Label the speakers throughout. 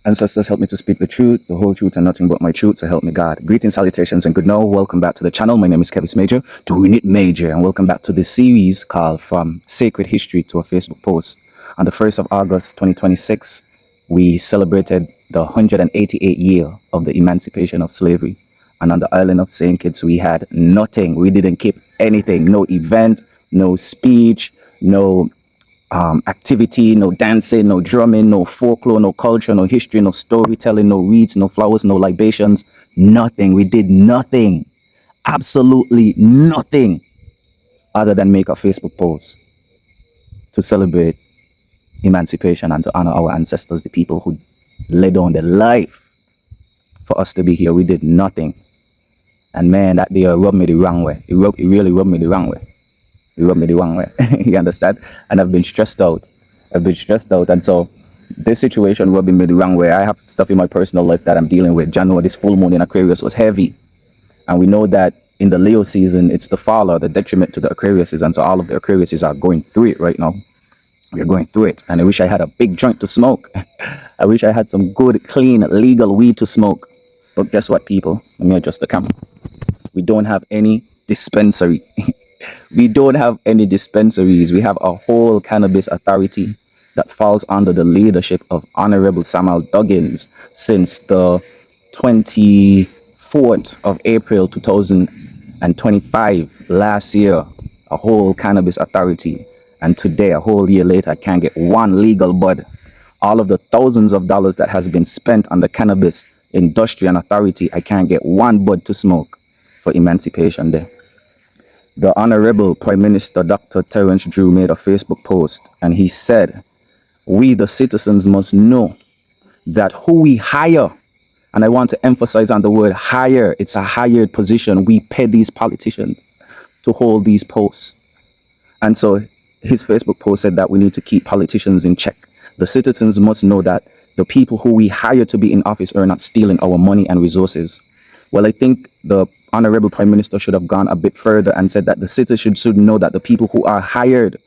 Speaker 1: Ancestors, help me to speak the truth, the whole truth, and nothing but my truth, so help me God. Greetings, salutations, and good now. Welcome back to the channel. My name is Kevis Major, doing it major, and welcome back to this series called From Sacred History to a Facebook Post. On the 1st of August 2026, we celebrated the 188th year of the emancipation of slavery. And on the island of St. Kitts, we had nothing. We didn't keep anything. No event, no speech, no activity, no dancing, no drumming, no folklore, no culture, no history, no storytelling, no reeds, no flowers, no libations, nothing. We did nothing, absolutely nothing other than make a Facebook post to celebrate emancipation and to honor our ancestors, the people who laid down their life for us to be here. We did nothing. And man, that day rubbed me the wrong way. It really rubbed me the wrong way. It rubbed me the wrong way. You understand? And I've been stressed out. And so this situation rubbing me the wrong way. I have stuff in my personal life that I'm dealing with. January, this full moon in Aquarius was heavy. And we know that in the Leo season, it's the fall or the detriment to the Aquariuses. And so all of the Aquariuses are going through it right now. We're going through it. And I wish I had a big joint to smoke. I wish I had some good, clean, legal weed to smoke. But guess what, people? Let me adjust the camera. We don't have any dispensary. We don't have any dispensaries. We have a whole cannabis authority that falls under the leadership of Honorable Samuel Duggins since the 24th of April 2025, last year, a whole cannabis authority. And today, a whole year later, I can't get one legal bud. All of the thousands of dollars that has been spent on the cannabis industry and authority, I can't get one bud to smoke for Emancipation Day. The Honorable Prime Minister Dr. Terence Drew made a Facebook post, and he said, we the citizens must know that who we hire, and I want to emphasize on the word hire, it's a hired position. We pay these politicians to hold these posts. And so his Facebook post said that we need to keep politicians in check. The citizens must know that the people who we hire to be in office are not stealing our money and resources. Well, I think the Honorable Prime Minister should have gone a bit further and said that the citizens should know that the people who are hired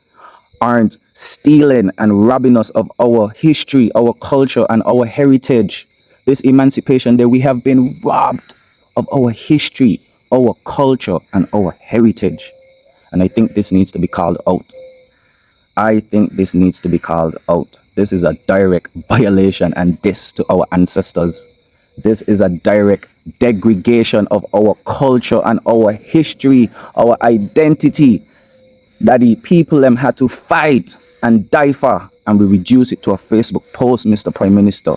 Speaker 1: aren't stealing and robbing us of our history, our culture, and our heritage. This Emancipation Day, we have been robbed of our history, our culture, and our heritage. And I think this needs to be called out. This is a direct violation and diss to our ancestors. This is a direct degradation of our culture and our history, our identity that the people them had to fight and die for, and we reduce it to a Facebook post, Mr. Prime Minister.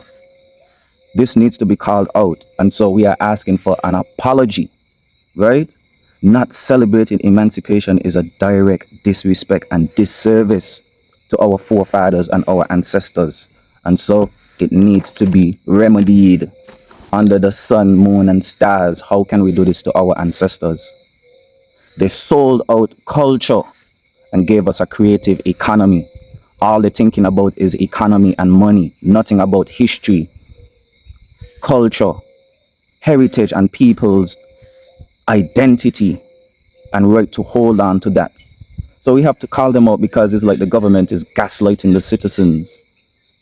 Speaker 1: This needs to be called out, and so we are asking for an apology, right? Not celebrating emancipation is a direct disrespect and disservice to our forefathers and our ancestors, and so it needs to be remedied. Under the sun, moon, and stars, how can we do this to our ancestors? They sold out culture and gave us a creative economy. All they're thinking about is economy and money, nothing about history, culture, heritage, and people's identity and right to hold on to that. So we have to call them out, because it's like the government is gaslighting the citizens.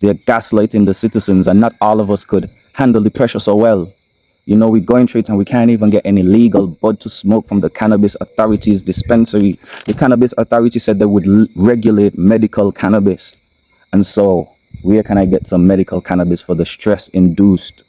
Speaker 1: They're gaslighting the citizens, and not all of us could handle the pressure so well. You know, we're going through it and we can't even get any legal bud to smoke from the Cannabis Authority's dispensary. The Cannabis Authority said they would regulate medical cannabis. And so where can I get some medical cannabis for the stress-induced?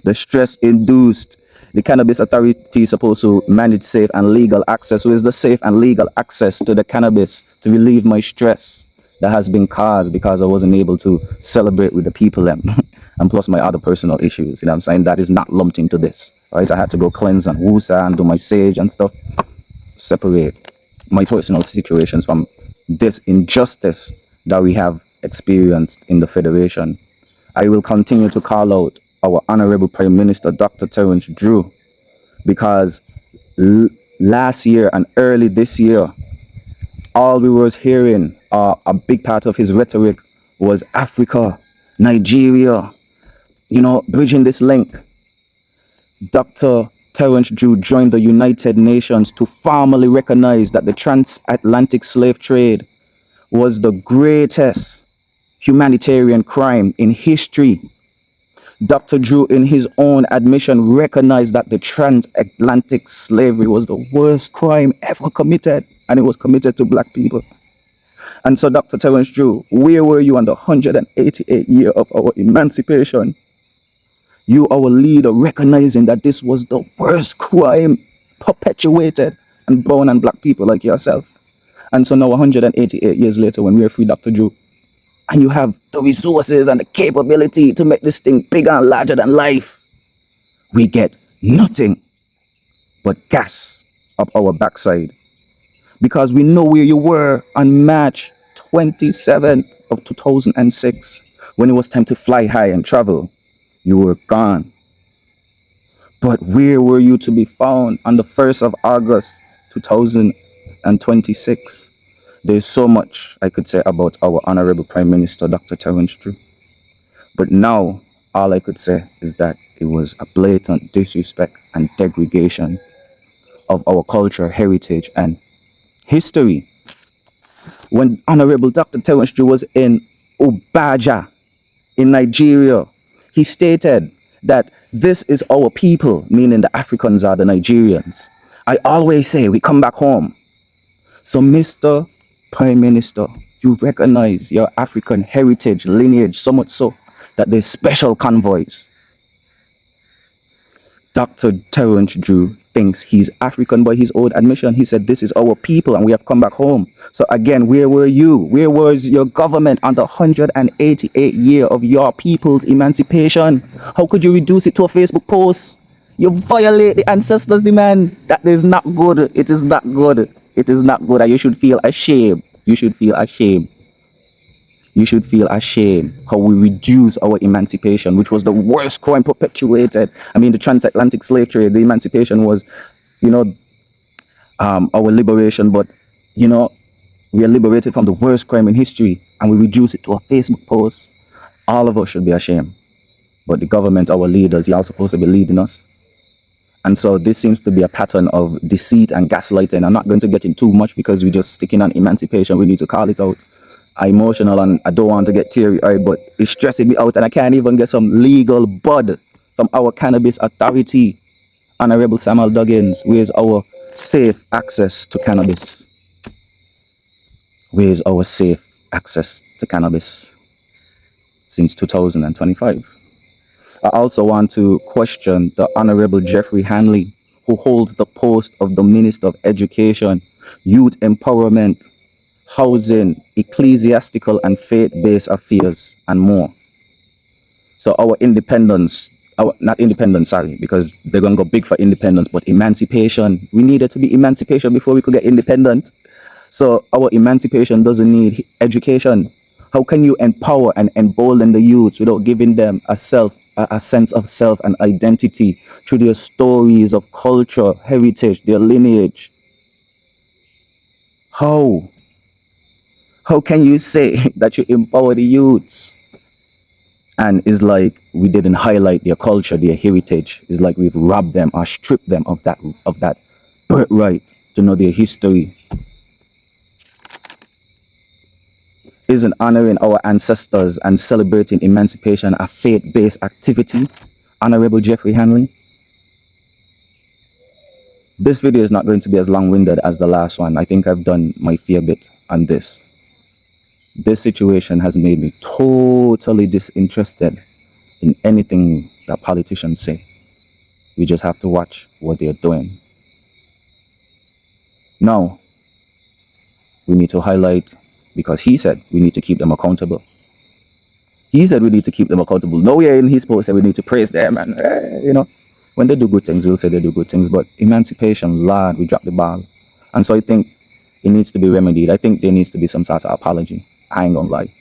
Speaker 1: The stress-induced. The Cannabis Authority is supposed to manage safe and legal access. So is the safe and legal access to the cannabis to relieve my stress that has been caused because I wasn't able to celebrate with the people them. And plus my other personal issues, you know what I'm saying? That is not lumped into this, right? I had to go cleanse and woosah and do my sage and stuff. Separate my personal situations from this injustice that we have experienced in the Federation. I will continue to call out our Honorable Prime Minister, Dr. Terence Drew, because last year and early this year, all we was hearing, a big part of his rhetoric was Africa, Nigeria, you know, bridging this link. Dr. Terence Drew joined the United Nations to formally recognize that the transatlantic slave trade was the greatest humanitarian crime in history. Dr. Drew, in his own admission, recognized that the transatlantic slavery was the worst crime ever committed, and it was committed to black people. And so, Dr. Terence Drew, where were you on the 188th year of our emancipation? You, our leader, recognizing that this was the worst crime perpetuated and born on black people like yourself. And so now 188 years later, when we are free, Dr. Drew, and you have the resources and the capability to make this thing bigger and larger than life, we get nothing but gas up our backside. Because we know where you were on March 27th of 2006, when it was time to fly high and travel. You were gone. But where were you to be found on the 1st of August 2026? There's so much I could say about our Honorable Prime Minister, Dr. Terence Drew. But now, all I could say is that it was a blatant disrespect and degradation of our culture, heritage, and history. When Honorable Dr. Terence Drew was in Ubaja, in Nigeria, he stated that this is our people, meaning the Africans are the Nigerians. I always say we come back home. So, Mr. Prime Minister, you recognize your African heritage, lineage, so much so that there's special convoys. Dr. Terence Drew thinks he's African by his own admission. He said, this is our people and we have come back home. So again, where were you? Where was your government on the 188th year of your people's emancipation? How could you reduce it to a Facebook post? You violate the ancestors' demand. That is not good. It is not good. It is not good. And you should feel ashamed. You should feel ashamed. You should feel ashamed how we reduce our emancipation, which was the worst crime perpetuated. I mean, the transatlantic slave trade, the emancipation was, our liberation. But, we are liberated from the worst crime in history and we reduce it to a Facebook post. All of us should be ashamed. But the government, our leaders, y'all supposed to be leading us. And so this seems to be a pattern of deceit and gaslighting. I'm not going to get in too much because we're just sticking on emancipation. We need to call it out. I'm emotional and I don't want to get teary-eyed, but it's stressing me out and I can't even get some legal bud from our cannabis authority. Honorable Samuel Duggins, where's our safe access to cannabis? Where's our safe access to cannabis since 2025? I also want to question the Honorable Jeffrey Hanley, who holds the post of the Minister of Education, Youth Empowerment, Housing, Ecclesiastical and Faith-Based Affairs, and more. So our independence, not independence, sorry, because they're going to go big for independence, but emancipation, we needed to be emancipation before we could get independent. So our emancipation doesn't need education. How can you empower and embolden the youths without giving them a sense of self and identity through their stories of culture, heritage, their lineage? How can you say that you empower the youths and it's like we didn't highlight their culture, their heritage? It's like we've robbed them or stripped them of that birthright to know their history. Isn't honoring our ancestors and celebrating emancipation a faith-based activity, Honorable Jeffrey Hanley? This video is not going to be as long-winded as the last one. I think I've done my fair bit on this. This situation has made me totally disinterested in anything that politicians say. We just have to watch what they're doing. Now, we need to highlight, because he said we need to keep them accountable. He said we need to keep them accountable. Nowhere in his post said we need to praise them. And, when they do good things, we'll say they do good things. But emancipation, Lord, we dropped the ball. And so I think it needs to be remedied. I think there needs to be some sort of apology. I ain't gonna lie.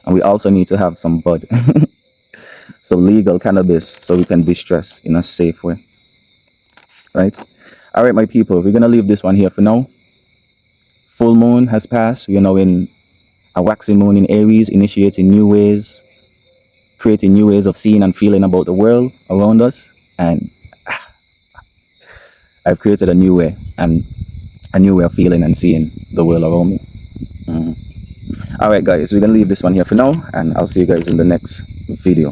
Speaker 1: And we also need to have some bud. Some legal cannabis so we can distress in a safe way. Right? All right, my people, we're going to leave this one here for now. Full moon has passed. We are now in a waxing moon in Aries, initiating new ways, creating new ways of seeing and feeling about the world around us. And I've created a new way, and a new way of feeling and seeing the world around me. All right, guys, we're gonna leave this one here for now, and I'll see you guys in the next video.